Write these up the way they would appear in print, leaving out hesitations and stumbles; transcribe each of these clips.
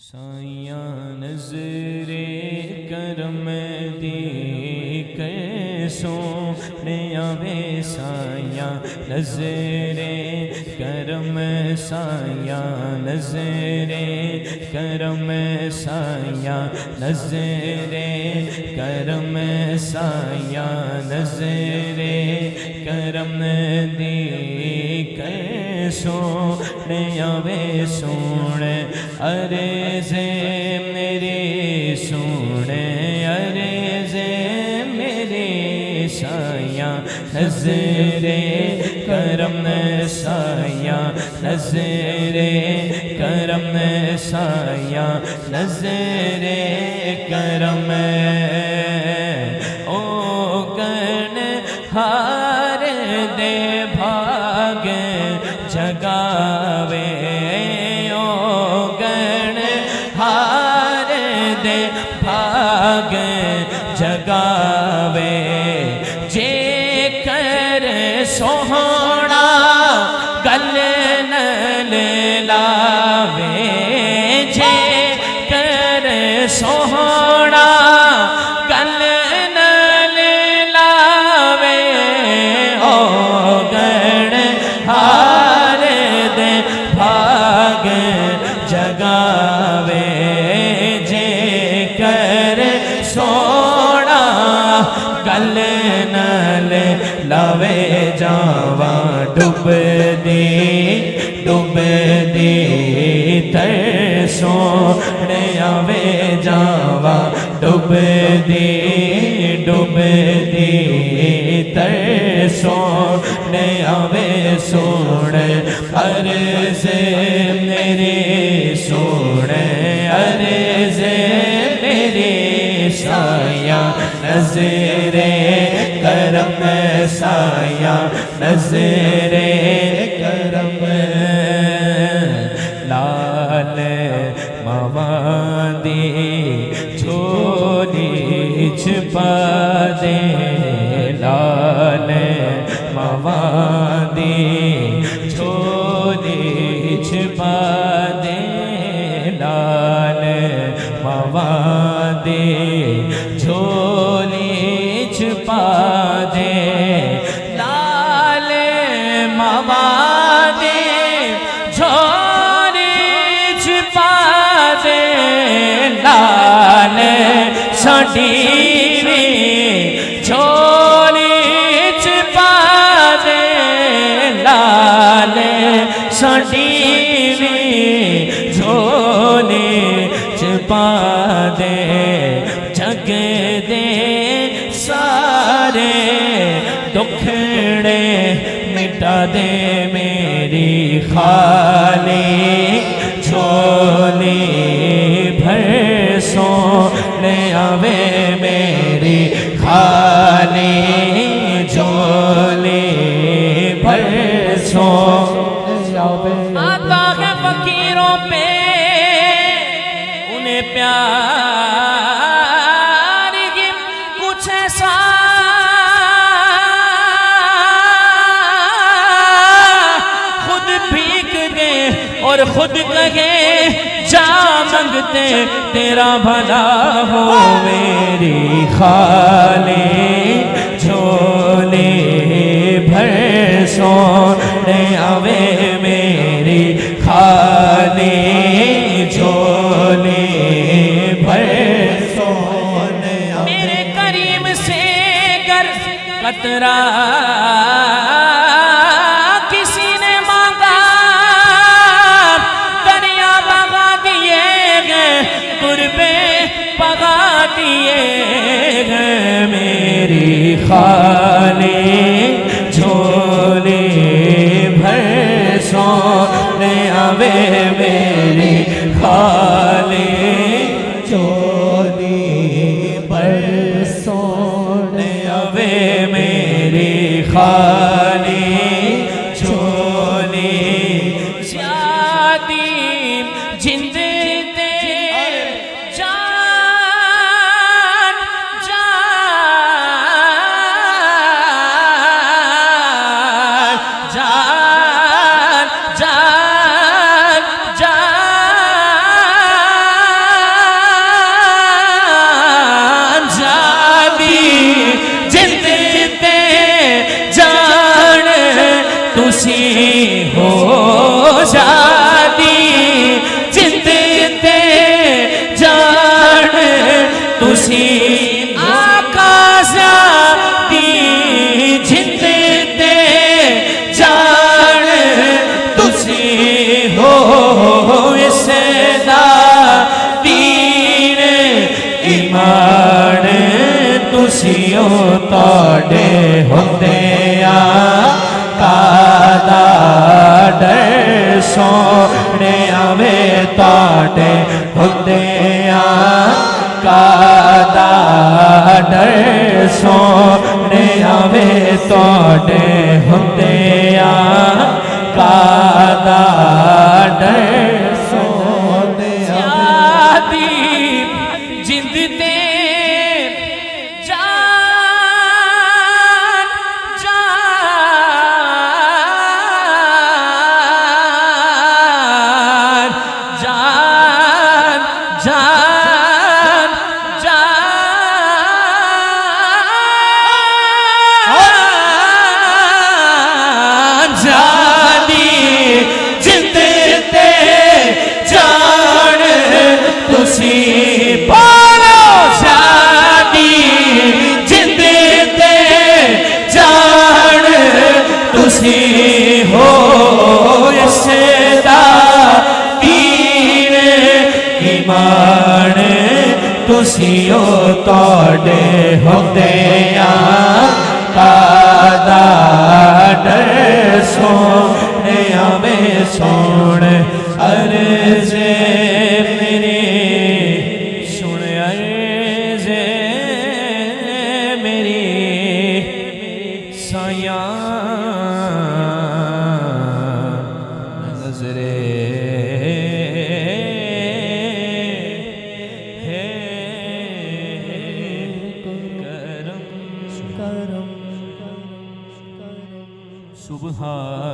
साया नजरे करम दी सोने आवे साया नजरे करम साया नजरे करम साया नजरे करम साया नजरे करम दी सोने आवे सोने अरे जे मेरी सोने अरे जे मेरी साया नजरे करम साया नजरे करम साया नजरे करम ओ गण हार दे भाग जगावे भाग जगावे जे कर सोहना गल न लावे जे कर सोहना गल न लावे ओ गण हार दे भाग जगावे सोना गल नल लावे जावा डुब दी तर सोने आवे जावा डुब दी तर सोने आवे सोने अरे से मेरे सोने अरे से मेरे साया नजरे करम साया नजरे करम लाल मवादी झोली छुपा दे लाल मवादी झोली छुपा दे लाल मवादी झोली छुपा दे लाल मवादी झोली छुपा दे लाल साडी झोली छुपा दे लाल साडी झोली छुपा दे जग दे सारे दुखड़े मिटा दे मेरी खाली झोली भर सोने आवे मेरी खाली झोली भर सोने आवे आता है फकीरों पे उन्हें प्यार की कुछ ऐसा खुद भीग गए और खुद कहे जा मंगते तेरा भला हो मेरी खाली झोली भर सोने आवे मेरी खाली झोली भर सोने मेरे करीम से गर कतरा किसी ने मांगा दरिया बगा दिए गए कुर्बे पगा दिए गए मेरी खाली झोली भर सोने आवे मेरी खाली झोली भर सोने आवे मेरी खाली झोली शादी जिंद दे जान जान जान जान जान ईमान तुसियों तोड़े होते कादा डर सोने आवे तोड़े होते कादा डर सोने आवे तोड़े होते कादा डर सोने आवे जिंदते हो इसदा दीन ईमान तुसियों तोड़े होते कादा डर सोने आवे सोन अर्ज़े मेरी सुन अर्ज़े मेरी साया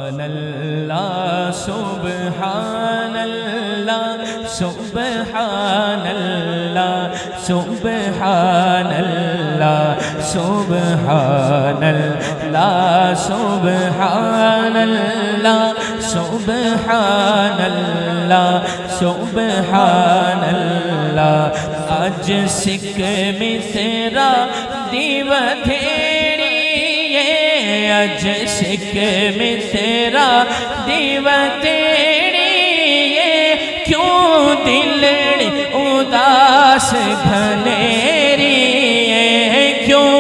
सुब्हानल्लाह सुब्हानल्लाह सुब्हानल्लाह सुब्हानल्लाह सुब्हानल्लाह सुब्हानल्लाह सुब्हानल्लाह सुब्हानल्लाह आज सिक में तेरा दीवा अज सिक में तेरा दीवा तेरी क्यों दिलड़ी उदास घनेरी क्यों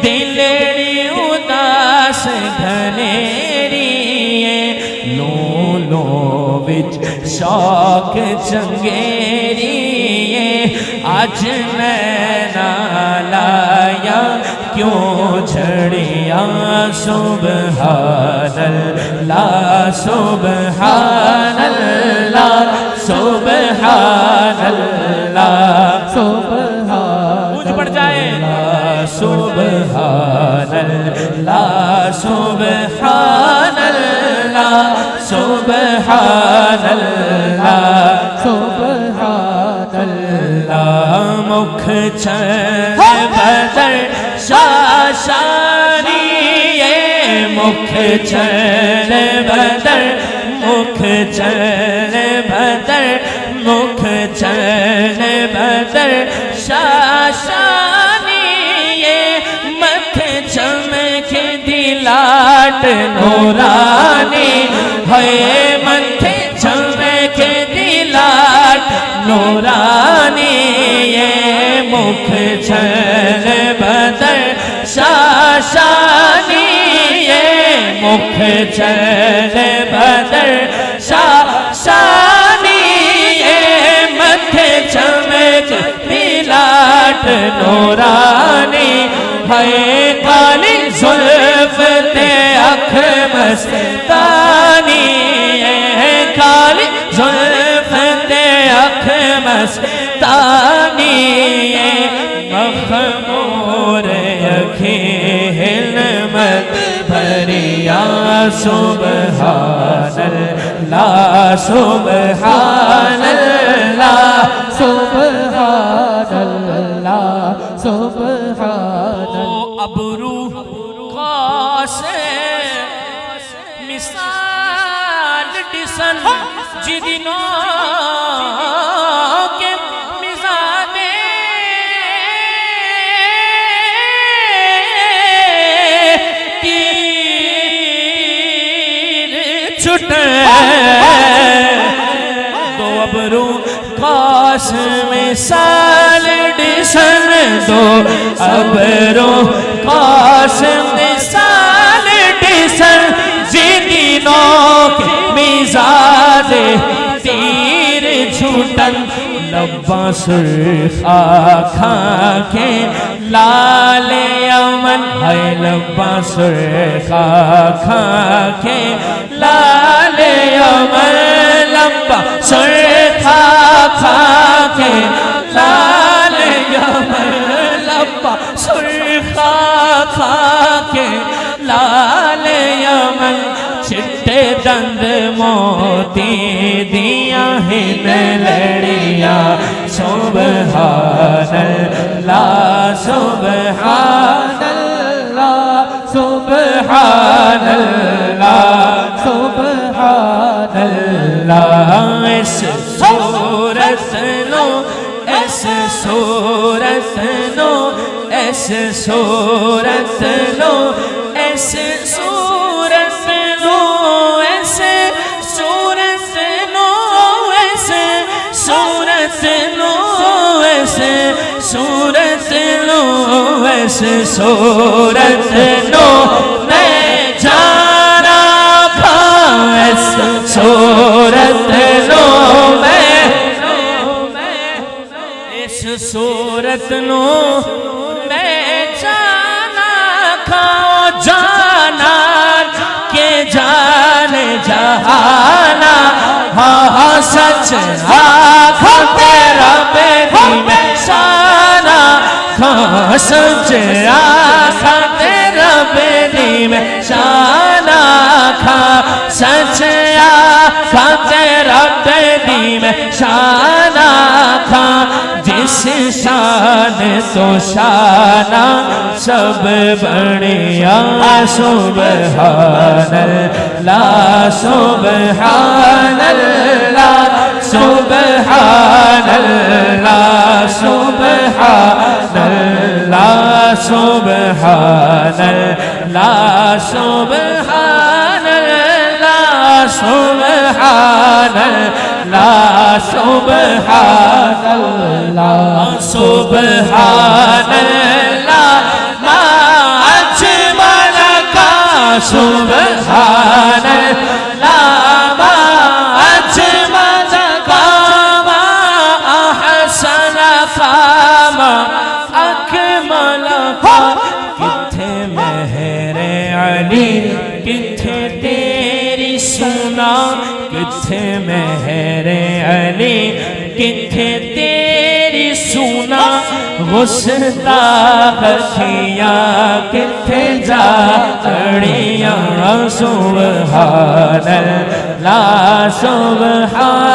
दिलड़ी उदास घनेरी लो लो विच शौक चंगेरी आज नैना लाया क्यों झड़िया सुब्हानल्लाह सुब्हानल्लाह सुब्हानल्लाह सुब्हानल्लाह ऊंच बढ़ जाए सुब्हानल्लाह सुब्हानल्लाह सुब्हानल्लाह सुब्हानल्लाह मुख छन बदर शाशानी मुख छन बदर मुख छन बदर मुख छन बदर शाशानी मथे चमक दिलाट नूरानी है मथे चमक दिलाट नूरानी मुख छन बदर शाशानी मुख छन बदर शाशानी मथे चमक दिलाट नूरानी है काली जुल्फ ते अख मस्तानी काली जुल्फ ते अख मस्तानी मखमूर अखी हिलमत भरिया सुब्हानल्लाह सुब्हानल्लाह सुब्हानल्लाह सुब्हानल्लाह अबरू कासे मिसाल दिसन जिदिनो के मिजाने तीर छुटे दो अबरू कास मिसाल डिसन दो अबरो कासिम साल डिसन जिदिनों के मिजाजे तीर झूठन लब्बा सुर्खा खाके लाल यमन है लब्बा सुर्खा खाके लाल यमन लब्बा सुर्खा खाके लाल यमन लब्बा सुर्खा खाके लाल यमन चिट्टे दंद मोती दिया हिन लड़िया सुबहानल्लाह सुबहानल्लाह सुबहानल्लाह सुबहानल्लाह इस सूरत नो इस सूरत नो इस सूरत नो इस सूरत नो इस सूरत नो इस सूरत नो इस सूरत नो इस सूरत नो मैं जाना खा इस सूरत नो मैं इस सूरत नो मैं जाना खाओ जाना के जान जहाना हाँ सच आखा तेरा बेदी में शाना हाँ सच आखा तेरा बेदी में शाना खा सच आखा तेरा बेदी में शाना खा जिस शान तो शाना सब बढ़िया सुबहानल्लाह सुबहानल्लाह सुबहानल्लाह सुबहानल्लाह सुबहानल्लाह सुबहानल्लाह सुबहानल्लाह सुबहानल्लाह सुबहानल्लाह मा अजमल का सुबहानल्लाह मा अजमल का मा अहसन का मा अकमल का किथे मेहरे अली किथे तेरी सुना किथे मेहरे अली किथे तेरी सुना गुस्ताखिया किथे जा चढ़िया सुबहानल्लाह सुबहान